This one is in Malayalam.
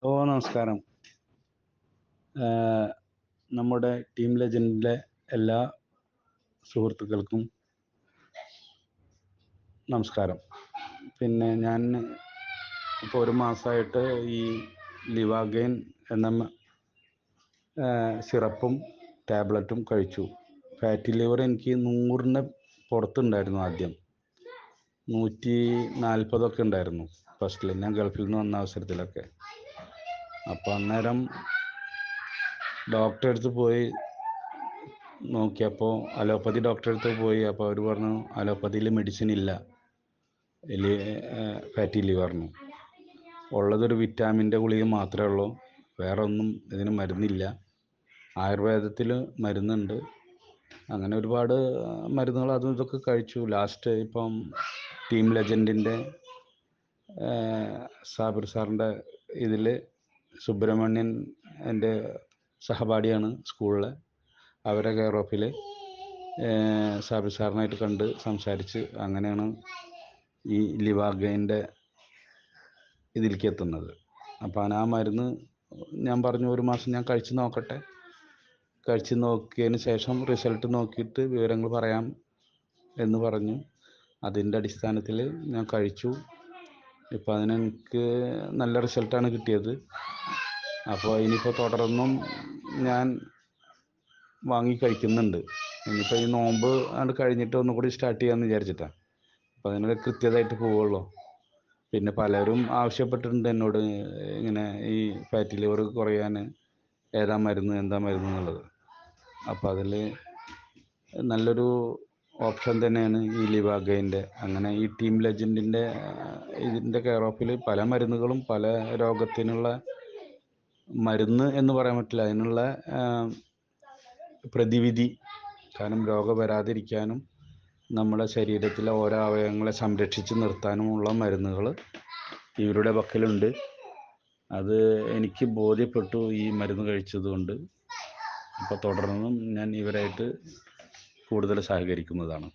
നമസ്കാരം. ആഹ് നമ്മുടെ ടീം ലെജൻഡിലെ എല്ലാ സുഹൃത്തുക്കൾക്കും നമസ്കാരം. പിന്നെ ഞാൻ ഇപ്പോൾ ഒരു മാസമായിട്ട് ഈ ലിവാഗെയിൻ എന്ന സിറപ്പും ടാബ്ലറ്റും കഴിച്ചു. ഫാറ്റി ലിവർ എനിക്ക് 100ന് പുറത്തുണ്ടായിരുന്നു. ആദ്യം 140 ഉണ്ടായിരുന്നു ഫസ്റ്റിൽ, ഞാൻ ഗൾഫിൽ നിന്ന് വന്ന അവസരത്തിലൊക്കെ. അപ്പോൾ അന്നേരം ഡോക്ടറെ അടുത്ത് പോയി നോക്കിയപ്പോൾ, അലോപ്പതി ഡോക്ടറെ അടുത്ത് പോയി. അപ്പോൾ അവർ പറഞ്ഞു അലോപ്പതിയിൽ മെഡിസിൻ ഇല്ല ഫാറ്റി ലിവറിന്. ഉള്ളതൊരു വിറ്റാമിൻ്റെ ഗുളിക മാത്രമേ ഉള്ളൂ, വേറെ ഒന്നും ഇതിന് മരുന്നില്ല. ആയുർവേദത്തിൽ മരുന്നുണ്ട്. അങ്ങനെ ഒരുപാട് മരുന്നുകൾ അതും ഇതൊക്കെ കഴിച്ചു. ലാസ്റ്റ് ഇപ്പം ടീം ലെജൻഡിൻ്റെ സാബിർ സാറിൻ്റെ ഇതിൽ സുബ്രഹ്മണ്യൻ എൻ്റെ സഹപാഠിയാണ് സ്കൂളിലെ, അവരെ കെയർ ഓഫിൽ സാബിർ സാറിനായിട്ട് കണ്ട് സംസാരിച്ച് അങ്ങനെയാണ് ഈ ലിവാഗൈൻ്റെ ഇതിലേക്ക് എത്തുന്നത്. അപ്പോൾ ആ മരുന്ന് ഞാൻ പറഞ്ഞു ഒരു മാസം ഞാൻ കഴിച്ച് നോക്കട്ടെ, കഴിച്ച് നോക്കിയതിന് ശേഷം റിസൾട്ട് നോക്കിയിട്ട് വിവരങ്ങൾ പറയാം എന്ന് പറഞ്ഞു. അതിൻ്റെ അടിസ്ഥാനത്തിൽ ഞാൻ കഴിച്ചു. ഇപ്പോൾ അതിനെനിക്ക് നല്ല റിസൾട്ടാണ് കിട്ടിയത്. അപ്പോൾ ഇനിയിപ്പോൾ തുടർന്നും ഞാൻ വാങ്ങി കഴിക്കുന്നുണ്ട്. ഇനിയിപ്പോൾ ഈ നോമ്പ് അത് കഴിഞ്ഞിട്ട് ഒന്നുകൂടി സ്റ്റാർട്ട് ചെയ്യാമെന്ന് വിചാരിച്ചിട്ടാണ്. അപ്പോൾ അതിനൊരു കൃത്യതയായിട്ട് പോവുള്ളൂ. പിന്നെ പലരും ആവശ്യപ്പെട്ടിട്ടുണ്ട് എന്നോട്, ഇങ്ങനെ ഈ ഫാറ്റി ലിവർ കുറയാൻ ഏതാ മരുന്ന് എന്താ മരുന്ന് എന്നുള്ളത്. അപ്പോൾ അതിൽ നല്ലൊരു ഓപ്ഷൻ തന്നെയാണ് ഈ ലിവാഗൈൻ്റെ. അങ്ങനെ ഈ ടീം ലെജൻഡിൻ്റെ ഇതിൻ്റെ കെയർ ഓഫിൽ പല മരുന്നുകളും പല രോഗത്തിനുള്ള മരുന്ന് എന്ന് പറയാൻ പറ്റില്ല, അതിനുള്ള പ്രതിവിധി, കാരണം രോഗം വരാതിരിക്കാനും നമ്മുടെ ശരീരത്തിലെ ഓരോ അവയവങ്ങളെ സംരക്ഷിച്ച് നിർത്താനുമുള്ള മരുന്നുകൾ ഇവരുടെ പക്കലുണ്ട്. അത് എനിക്ക് ബോധ്യപ്പെട്ടു ഈ മരുന്ന് കഴിച്ചതുകൊണ്ട്. അപ്പോൾ തുടർന്നും ഞാൻ ഇവരായിട്ട് കൂടുതൽ സഹകരിക്കുന്നതാണ്.